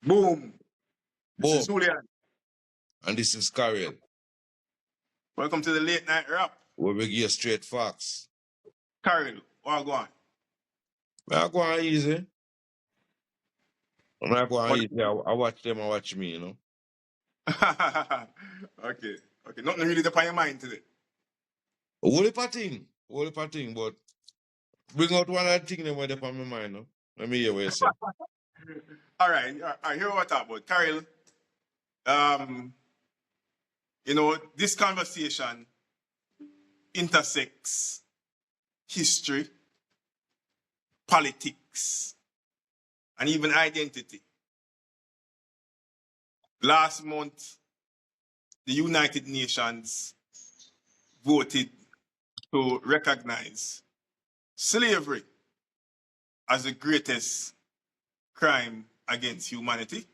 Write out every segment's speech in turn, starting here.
Boom. This is Boom. Julian. And this is Karel, Welcome to the late night rap. where we give straight facts. Carol, what go on? I go on easy. When I go on What? easy, I watch them, I watch me, you know. Okay. Okay. Nothing really upon your mind today. Whole heap of thing, but bring out one other thing that went up on my mind, no? Let me hear what you say. All right. All right. Here what I talk about. Carol, um, this conversation intersects history, politics, and even identity. Last month, the United Nations voted to recognize slavery as the greatest crime against humanity.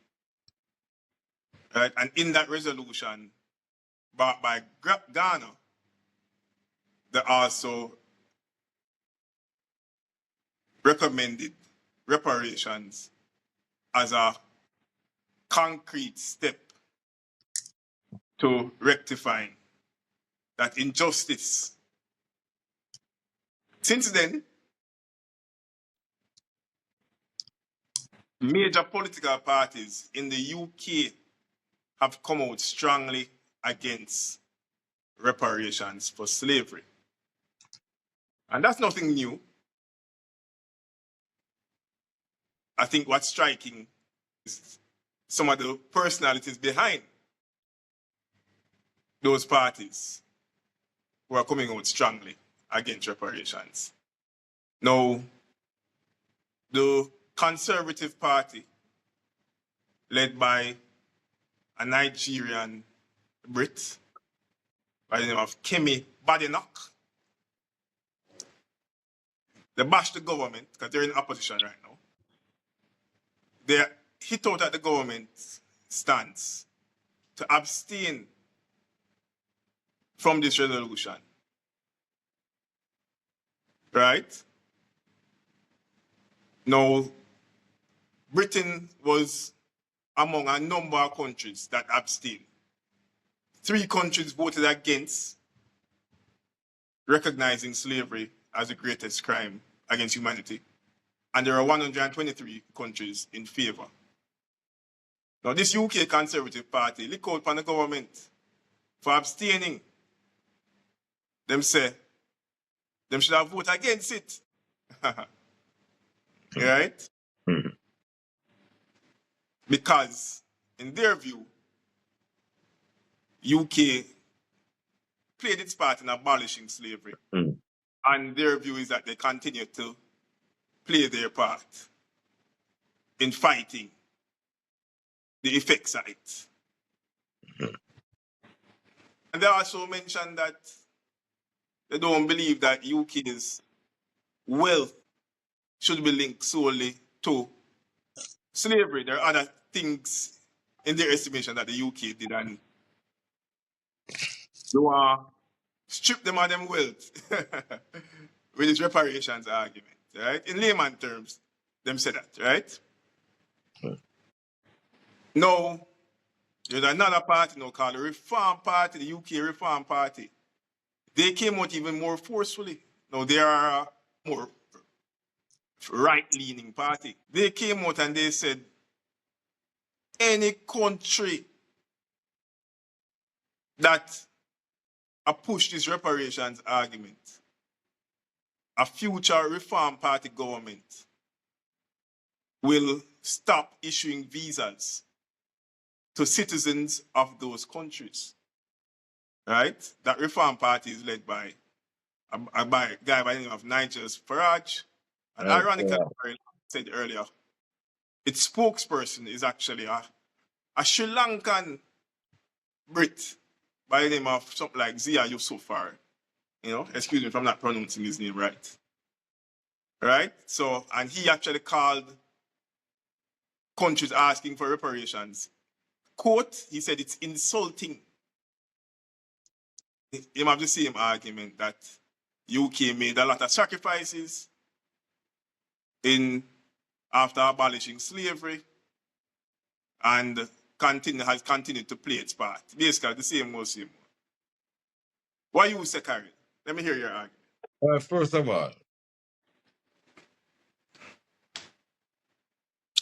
Right? And in that resolution brought by Ghana, they also recommended reparations as a concrete step to rectifying that injustice. Since then, major political parties in the UK have come out strongly against reparations for slavery. And that's nothing new. I think what's striking is some of the personalities behind those parties who are coming out strongly against reparations. Now, the Conservative Party, led by a Nigerian Brit by the name of Kemi Badenoch, they bash the government because they're in opposition right now. They hit out at the government's stance to abstain from this resolution. Right? Now, Britain was among a number of countries that abstained. 3 countries voted against recognizing slavery as the greatest crime against humanity. And there are 123 countries in favor. Now, this UK Conservative Party look out upon the government for abstaining. Them say, them should have voted against it. Right? Because, in their view, UK played its part in abolishing slavery. And their view is that they continue to play their part in fighting the effects of it. And they also mentioned that they don't believe that UK's wealth should be linked solely to slavery. There are other things in their estimation that the UK did, and they want to strip them of them wealth with this reparations argument. Right? In layman terms, them say that, right? Now, there's another party now called the Reform Party, the UK Reform Party. They came out even more forcefully. Now, they are a more right-leaning party. They came out and they said, any country that push this reparations argument, a future Reform Party government will stop issuing visas to citizens of those countries. Right? That Reform Party is led by a guy by the name of Nigel Farage. And ironically, I said earlier, its spokesperson is actually a Sri Lankan Brit by the name of something like Yusuf. Excuse me if I'm not pronouncing his name right. Right? So, and he actually called countries asking for reparations. Quote, he said it's insulting. He have the same argument that UK made a lot of sacrifices after abolishing slavery, and has continued to play its part. Basically, the same old, same old. What you say, Carrie? Let me hear your argument. First of all,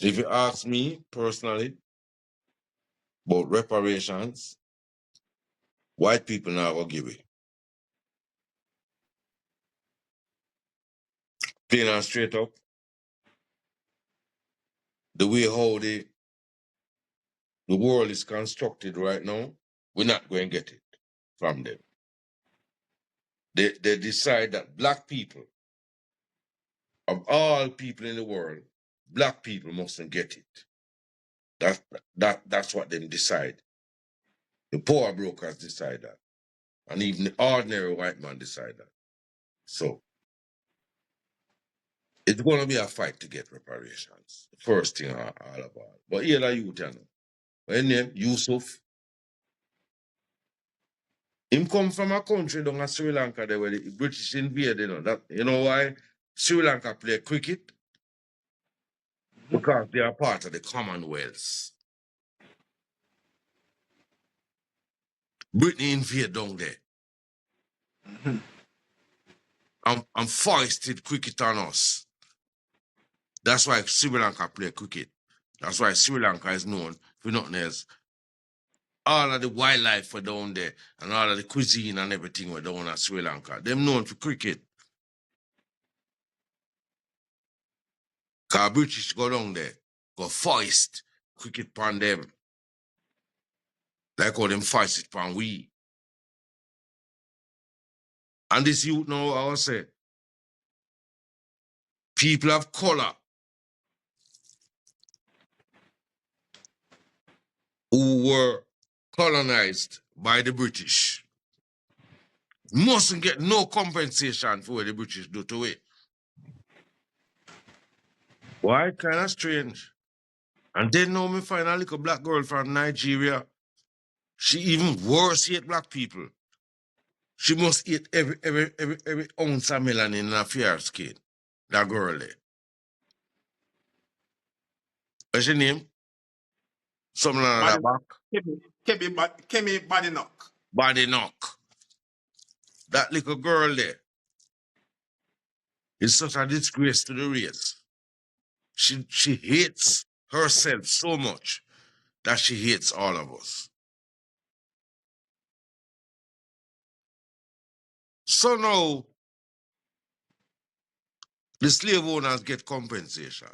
if you ask me personally about reparations, white people now will give it. Plain and straight up, the way how the world is constructed right now, we're not going to get it from them. They decide that black people, of all people in the world, black people mustn't get it. That's what them decide. The power brokers decide that. And even the ordinary white man decide that. So it's going to be a fight to get reparations. First thing all about. But here are you, Tana. When name Yusuf, him come from a country down in Sri Lanka there where the British invaded. You know why Sri Lanka play cricket? Because they are part of the Commonwealth. Britain invaded down there. And foisted cricket on us. That's why Sri Lanka play cricket. That's why Sri Lanka is known for nothing else. All of the wildlife were down there, and all of the cuisine and everything were down at Sri Lanka. Them known for cricket. Because British go down there, go foist cricket upon them. Like how them foist it upon we. And this youth now, I will say, people of color who were colonized by the British mustn't get no compensation for what the British do to it. Why? Kind of strange. And then now me find a little black girl from Nigeria. She even worse hate black people. She must eat every ounce of melanin in her fair skin. That girl there. What's your name? Something on the back. Kemi Badenoch. Badenoch. That little girl there is such a disgrace to the race. She hates herself so much that she hates all of us. So now, the slave owners get compensation.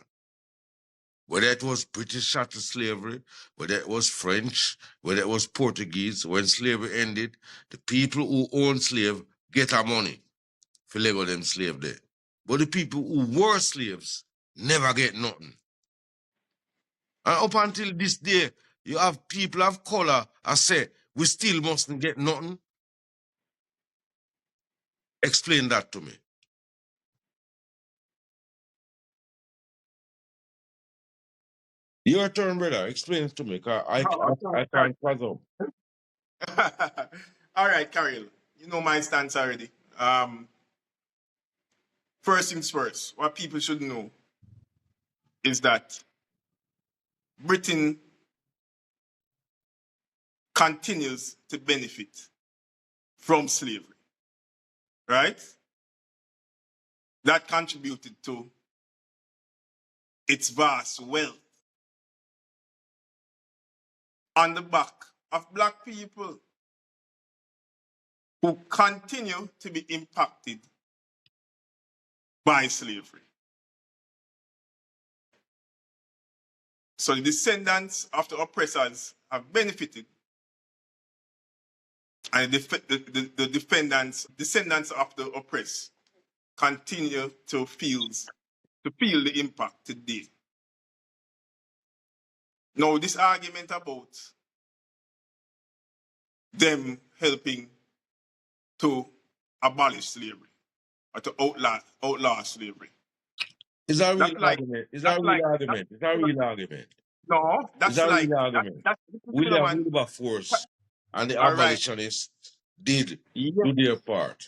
Whether it was British chattel slavery, whether it was French, whether it was Portuguese, when slavery ended, the people who own slave get our money for labor them slave there. But the people who were slaves never get nothing. And up until this day, you have people of color I say, we still mustn't get nothing. Explain that to me. Your turn, brother. Explain it to me, because I can't fathom. All right, Carol. You know my stance already. First things first, what people should know is that Britain continues to benefit from slavery, right? That contributed to its vast wealth on the back of black people who continue to be impacted by slavery. So the descendants of the oppressors have benefited, and the descendants of the oppressed continue to feel the impact today. Now, this argument about them helping to abolish slavery or to outlaw slavery. It's a real argument. It's a real argument. It's a real argument. No, that's it's a like real argument. William Wilberforce and the abolitionists did do their part.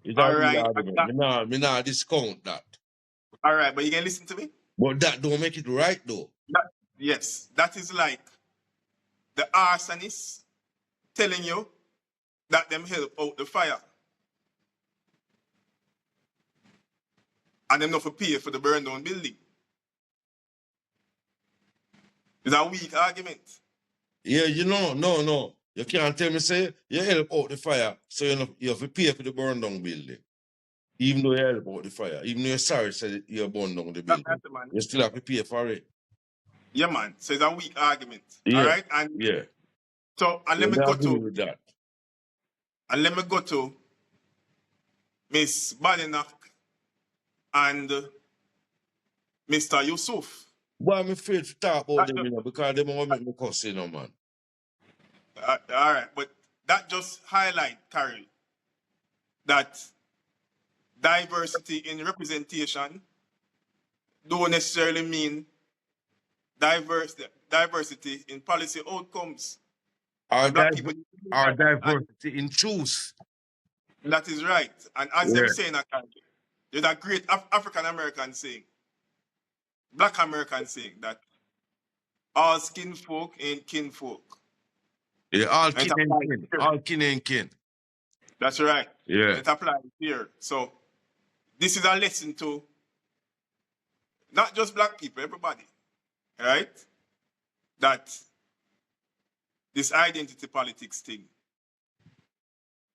It's a real argument. Me nah discount that. All right, but you can listen to me. But that don't make it right though. Yes, that is like the arsonist telling you that them help out the fire. And them not for pay for the burn down building. It's a weak argument. Yeah, you know, no. You can't tell me, say, you help out the fire, so you have to pay for the burn down building. Even though you help out the fire, even though you're sorry, say you burn down the building, you still have to pay for it. Yeah, man. So it's a weak argument. Yeah. All right? And Yeah. so, and Yeah, let me go agree to, with that. and let me go to Miss Badenoch and Mr. Yusuf. But I'm afraid to talk about them, because they won't make me cuss, man. All right, but that just highlight, Carol, that diversity in representation don't necessarily mean diversity in policy outcomes. Our Black people, diversity in truth. that is right. And as them saying, there's a great African American saying, Black American saying that all skin folk ain't kin folk. Yeah, all kin and kin. All kin and kin. That's right. Yeah. It applies here. So this is a lesson to not just Black people, everybody, right? That this identity politics thing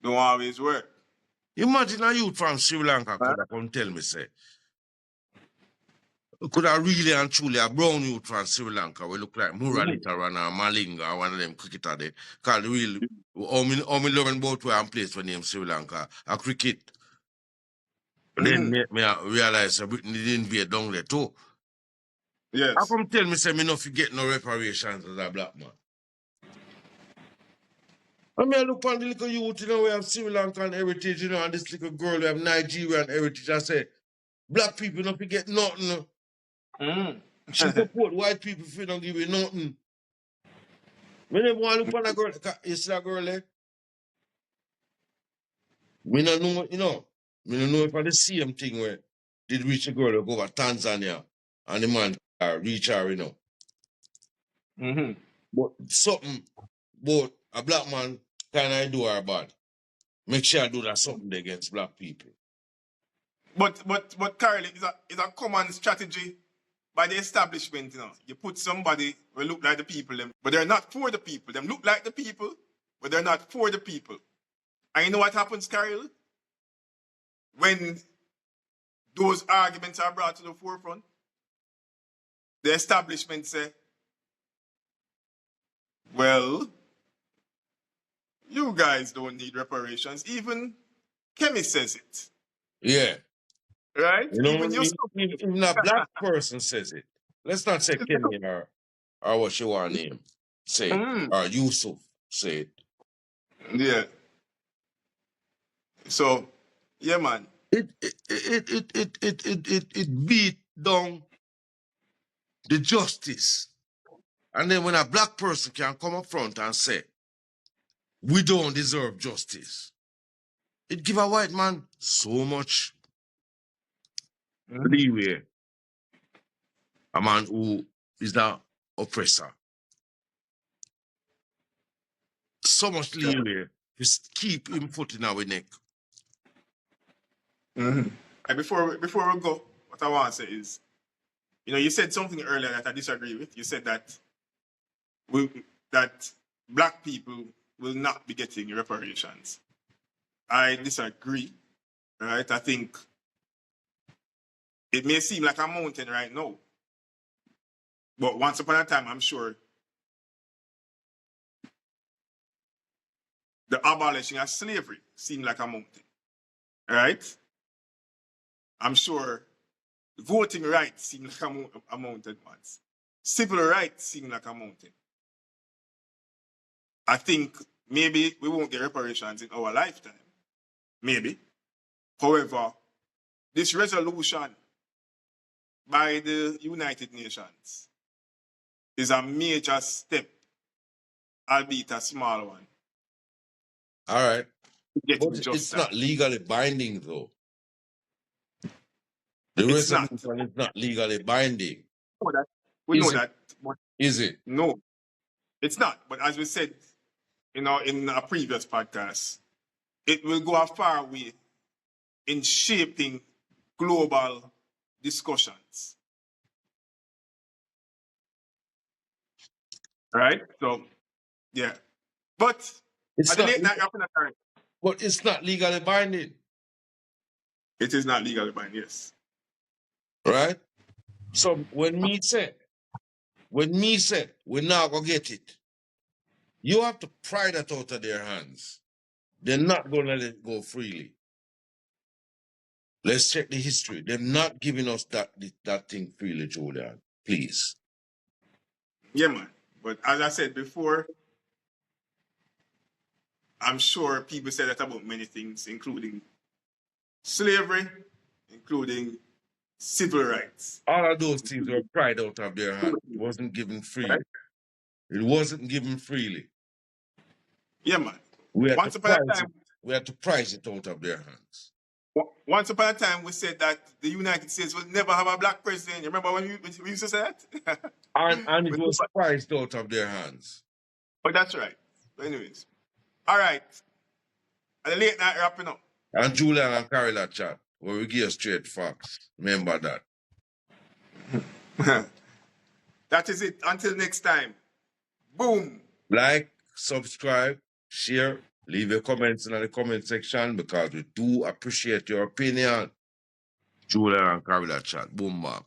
don't always work. Imagine a youth from Sri Lanka could have come tell me, say, could have really and truly a brown youth from Sri Lanka we look like Muralita or Malinga or one of them cricketer there. Because really, all me learn about where I'm placed when name Sri Lanka, a cricket. Then me realize that Britain didn't invade down there too. Yes. How come tell me, say, me not get no reparations as a black man? I mean, I look on the little youth, we have Sri Lankan heritage, and this little girl, we have Nigerian heritage. I say, black people don't forget nothing. She support white people if you don't give you nothing. Me never want to look on a girl, you see that girl there? Me don't know, me don't know if I the same thing where did reach a girl go over Tanzania and the man reach her, But something, but a black man kind of do her bad. Make sure I do that something against black people. But Carly, it's a common strategy by the establishment, You put somebody who look like the people, but they're not for the people. Them look like the people, but they're not for the people. And you know what happens, Carol? When those arguments are brought to the forefront, the establishment say, well, you guys don't need reparations. Even Kemi says it. Yeah. Right? Even a black person says it. Let's not say Kemi or what she want to name. Say it. Or Yusuf say it. Yeah. So, yeah, man. It beat down the justice. And then when a black person can come up front and say, we don't deserve justice, it give a white man so much leeway. A man who is the oppressor. So much leeway. Just keep him foot in our neck. And before we go, what I want to say is, you said something earlier that I disagree with. You said that that black people will not be getting reparations. I disagree, right? I think it may seem like a mountain right now, but once upon a time, I'm sure the abolishing of slavery seemed like a mountain, right? I'm sure voting rights seemed like a mountain once. Civil rights seemed like a mountain. I think maybe we won't get reparations in our lifetime. Maybe. However, this resolution by the United Nations is a major step, albeit a small one. All right. But it's not legally binding, though. The resolution is not legally binding. We know that. Is it? No, it's not. But as we said, in a previous podcast, it will go a far way in shaping global discussions. Right? So, yeah. But It's at the not. late night after that, But it's not legally binding, it is not legally binding, yes. right? So when me say we're not gonna get it, you have to pry that out of their hands. They're not gonna let it go freely. Let's check the history. They're not giving us that thing freely, Julian. Please. Yeah, man. But as I said before, I'm sure people say that about many things, including slavery, including civil rights. All of those things were pried out of their hands. It wasn't given freely. It wasn't given freely. Yeah, man. We had Once to upon a price time, it. We had to price it out of their hands. once upon a time, we said that the United States will never have a black president. You remember when we used to say that? And it was priced out of their hands. But that's right. But anyways, all right. At the late night wrapping up. And Julian and Carla chat, where we give straight facts. Remember that. That is it. Until next time. Boom. Like, subscribe, share, leave your comments in the comment section because we do appreciate your opinion. Julian and Carla chat. Boom, bam.